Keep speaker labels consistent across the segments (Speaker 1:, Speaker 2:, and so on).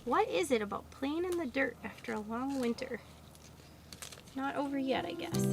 Speaker 1: What is it about playing in the dirt after a long winter? Not over yet, I guess.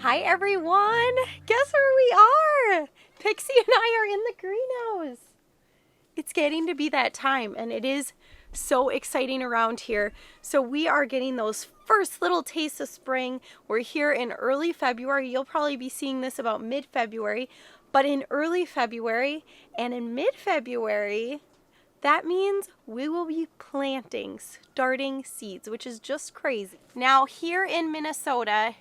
Speaker 1: Hi everyone! Guess where we are? Pixie and I are in the greenhouse. It's getting to be that time and it is so exciting around here. So we are getting those first little tastes of spring. We're here in early February. You'll probably be seeing this about mid-February, but in early February and in mid-February, that means we will be planting, starting seeds, which is just crazy. Now here in Minnesota,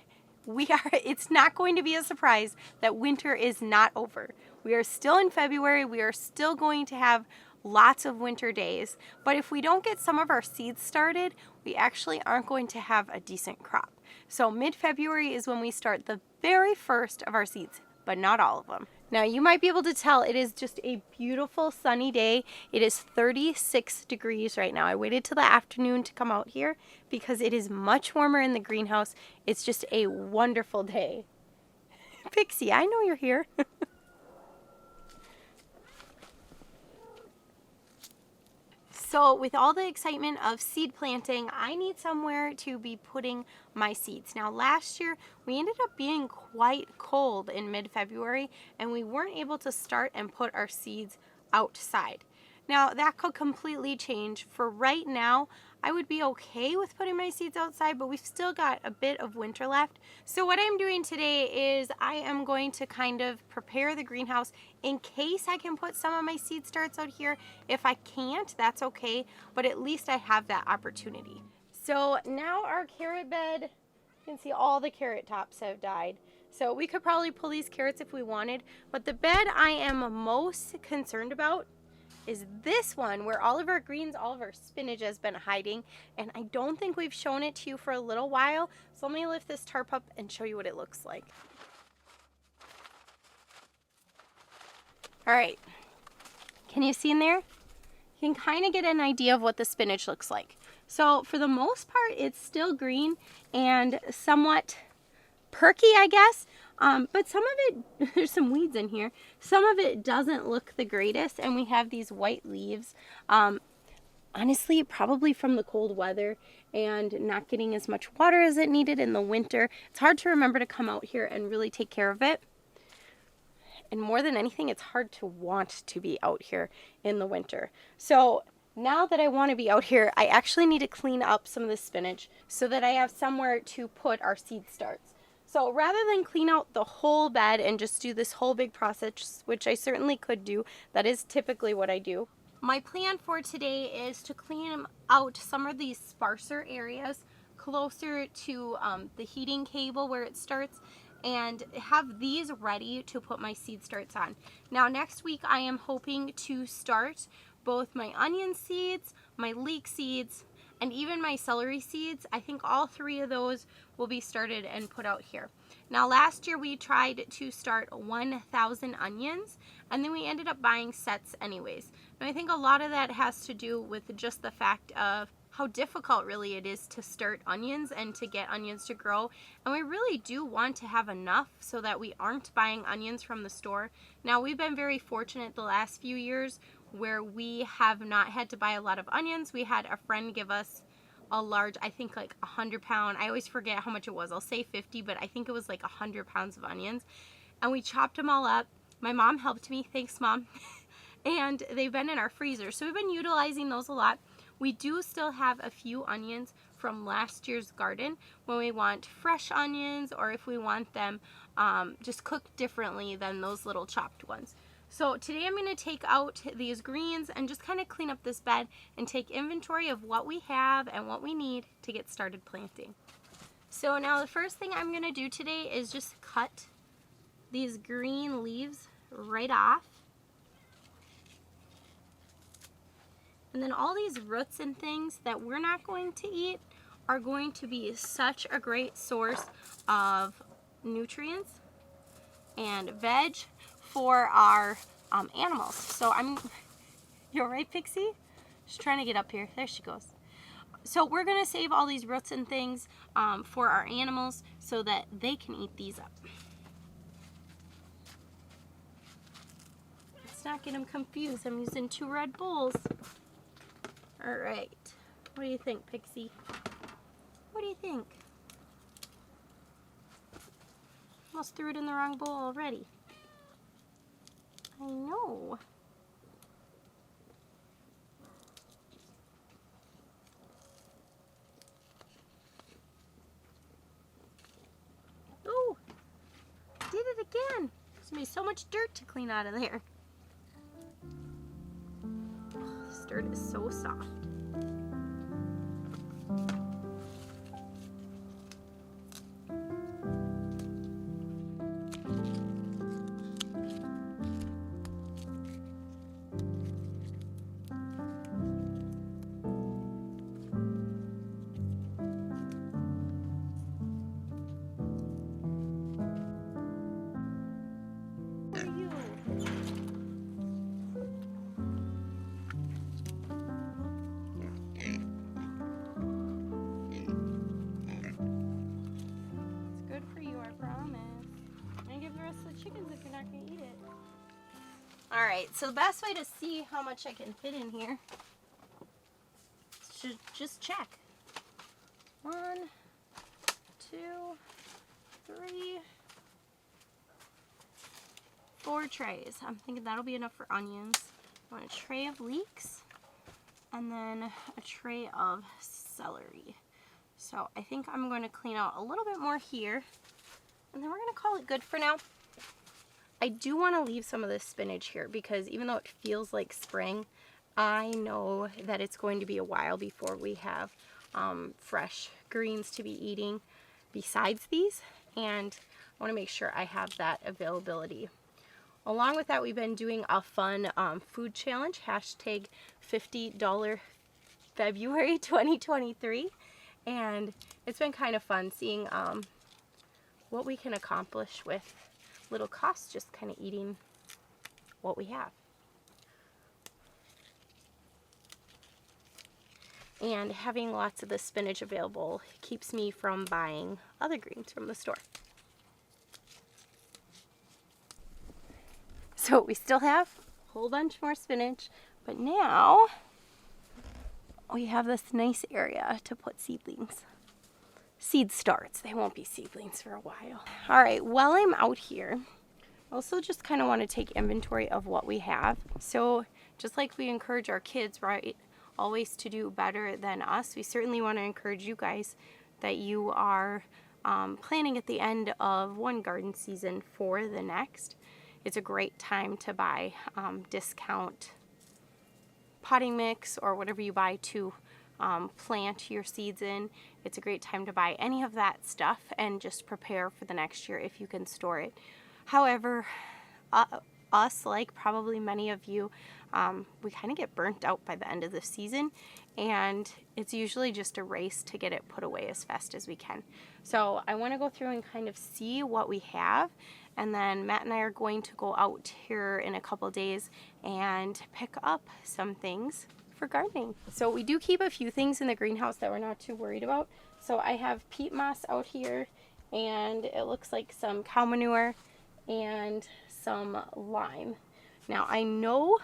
Speaker 1: it's not going to be a surprise that winter is not over. We are still in February. We are still going to have lots of winter days. But if we don't get some of our seeds started, we actually aren't going to have a decent crop. So mid-February is when we start the very first of our seeds, but not all of them. Now you might be able to tell it is just a beautiful sunny day. It is 36 degrees right now. I waited till the afternoon to come out here because it is much warmer in the greenhouse. It's just a wonderful day. Pixie, I know you're here. So with all the excitement of seed planting, I need somewhere to be putting my seeds. Now last year, we ended up being quite cold in mid-February and we weren't able to start and put our seeds outside. Now that could completely change. For right now, I would be okay with putting my seeds outside, but we've still got a bit of winter left. So what I'm doing today is I am going to kind of prepare the greenhouse in case I can put some of my seed starts out here. If I can't, that's okay, but at least I have that opportunity. So now our carrot bed, you can see all the carrot tops have died. So we could probably pull these carrots if we wanted, but the bed I am most concerned about is this one where all of our greens, all of our spinach has been hiding, and I don't think we've shown it to you for a little while. So let me lift this tarp up and show you what it looks like. All right, can you see in there? You can kind of get an idea of what the spinach looks like. So for the most part, it's still green and somewhat perky, I guess. But some of it, there's some weeds in here. Some of it doesn't look the greatest, and we have these white leaves. Honestly, probably from the cold weather and not getting as much water as it needed in the winter. It's hard to remember to come out here and really take care of it. And more than anything, it's hard to want to be out here in the winter. So now that I want to be out here, I actually need to clean up some of the spinach so that I have somewhere to put our seed starts. So rather than clean out the whole bed and just do this whole big process, which I certainly could do, that is typically what I do. My plan for today is to clean out some of these sparser areas closer to the heating cable where it starts, and have these ready to put my seed starts on. Now next week I am hoping to start both my onion seeds, my leek seeds, and even my celery seeds. I think all three of those will be started and put out here. Now last year we tried to start 1,000 onions and then we ended up buying sets anyways. And I think a lot of that has to do with just the fact of how difficult really it is to start onions and to get onions to grow. And we really do want to have enough so that we aren't buying onions from the store. Now we've been very fortunate the last few years where we have not had to buy a lot of onions. We had a friend give us a large, I think like 100-pound, I always forget how much it was. I'll say 50, but I think it was like 100 pounds of onions. And we chopped them all up. My mom helped me, thanks Mom. And they've been in our freezer. So we've been utilizing those a lot. We do still have a few onions from last year's garden when we want fresh onions or if we want them just cooked differently than those little chopped ones. So today I'm going to take out these greens and just kind of clean up this bed and take inventory of what we have and what we need to get started planting. So now the first thing I'm going to do today is just cut these green leaves right off. And then all these roots and things that we're not going to eat are going to be such a great source of nutrients. and veg for our animals. So you're right, Pixie? She's trying to get up here. There she goes. So we're gonna save all these roots and things for our animals so that they can eat these up. Let's not get them confused. I'm using 2 red bowls. All right. What do you think, Pixie? What do you think? Almost threw it in the wrong bowl already. I know. Oh, did it again. There's gonna be so much dirt to clean out of there. Oh, this dirt is so soft. Alright, so the best way to see how much I can fit in here is to just check. 1, 2, 3, 4 trays. I'm thinking that'll be enough for onions. I want a tray of leeks and then a tray of celery. So I think I'm going to clean out a little bit more here and then we're going to call it good for now. I do want to leave some of this spinach here because even though it feels like spring, I know that it's going to be a while before we have fresh greens to be eating besides these, and I want to make sure I have that availability. Along with that, we've been doing a fun food challenge, hashtag $50 February 2023, and it's been kind of fun seeing what we can accomplish with little costs, just kind of eating what we have. And having lots of the spinach available keeps me from buying other greens from the store. So we still have a whole bunch more spinach, but now we have this nice area to put seedlings. Seed starts. They won't be seedlings for a while. All right, while I'm out here, I also just kind of want to take inventory of what we have. So just like we encourage our kids, right, always to do better than us, we certainly want to encourage you guys that you are planning at the end of one garden season for the next. It's a great time to buy discount potting mix or whatever you buy to plant your seeds in. It's a great time to buy any of that stuff and just prepare for the next year if you can store it. However, us, like probably many of you, we kind of get burnt out by the end of the season, and it's usually just a race to get it put away as fast as we can. So I want to go through and kind of see what we have, and then Matt and I are going to go out here in a couple days and pick up some things for gardening. So we do keep a few things in the greenhouse that we're not too worried about. So I have peat moss out here, and it looks like some cow manure and some lime. Now I know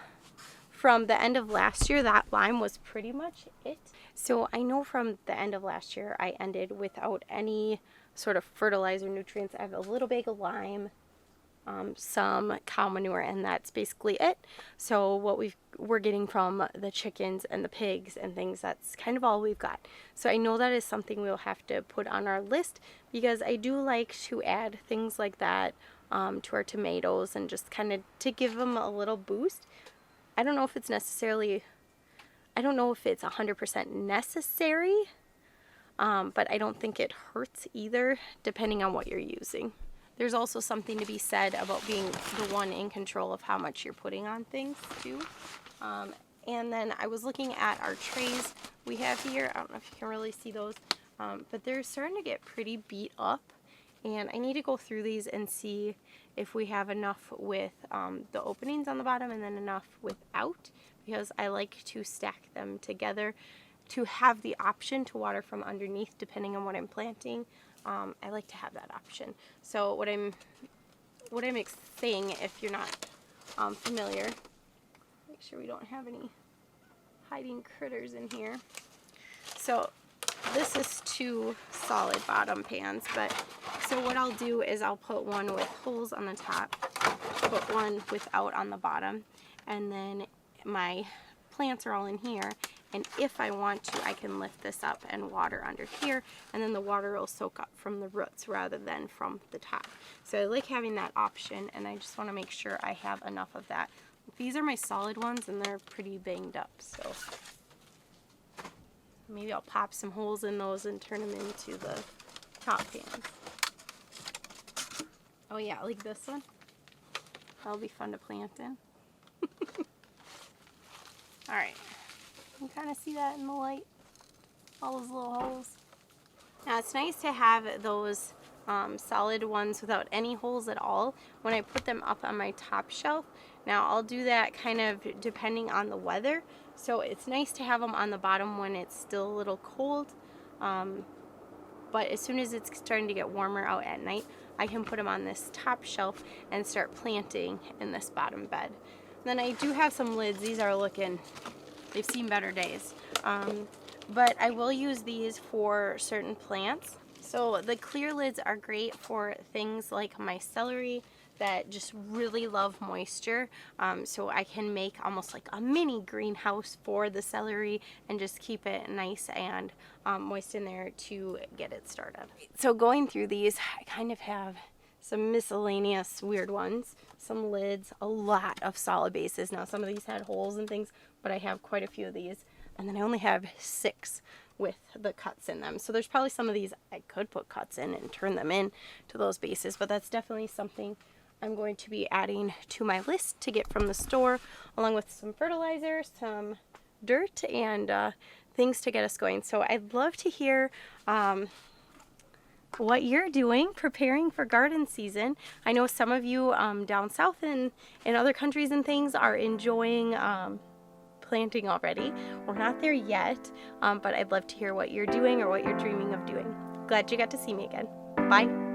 Speaker 1: from the end of last year that lime was pretty much it. So I know from the end of last year I ended without any sort of fertilizer nutrients. I have a little bag of lime, some cow manure, and that's basically it. So what we're getting from the chickens and the pigs and things, that's kind of all we've got. So I know that is something we'll have to put on our list, because I do like to add things like that to our tomatoes and just kind of to give them a little boost. I don't know if it's 100% necessary, but I don't think it hurts either, depending on what you're using. There's also something to be said about being the one in control of how much you're putting on things too. And then I was looking at our trays we have here. I don't know if you can really see those, but they're starting to get pretty beat up. And I need to go through these and see if we have enough with the openings on the bottom and then enough without, because I like to stack them together to have the option to water from underneath depending on what I'm planting. I like to have that option. So what I'm saying, if you're not familiar, make sure we don't have any hiding critters in here. So this is 2 solid bottom pans, but so what I'll do is I'll put one with holes on the top, put one without on the bottom, and then my plants are all in here, and if I want to, I can lift this up and water under here, and then the water will soak up from the roots rather than from the top. So I like having that option, and I just want to make sure I have enough of that. These are my solid ones, and they're pretty banged up, so maybe I'll pop some holes in those and turn them into the top pans. Oh yeah, like this one. That'll be fun to plant in. Alright, you can kind of see that in the light, all those little holes. Now it's nice to have those solid ones without any holes at all when I put them up on my top shelf. Now I'll do that kind of depending on the weather, so it's nice to have them on the bottom when it's still a little cold, but as soon as it's starting to get warmer out at night, I can put them on this top shelf and start planting in this bottom bed. Then I do have some lids. These are looking, they've seen better days, but I will use these for certain plants. So the clear lids are great for things like my celery that just really love moisture, so I can make almost like a mini greenhouse for the celery and just keep it nice and moist in there to get it started. So going through these, I kind of have some miscellaneous weird ones, some lids, a lot of solid bases. Now some of these had holes and things, but I have quite a few of these, and then I only have 6 with the cuts in them. So there's probably some of these I could put cuts in and turn them in to those bases, but that's definitely something I'm going to be adding to my list to get from the store, along with some fertilizer, some dirt, and things to get us going. So I'd love to hear what you're doing preparing for garden season. I know some of you down south and in other countries and things are enjoying planting already. We're not there yet, but I'd love to hear what you're doing or what you're dreaming of doing. Glad you got to see me again. Bye.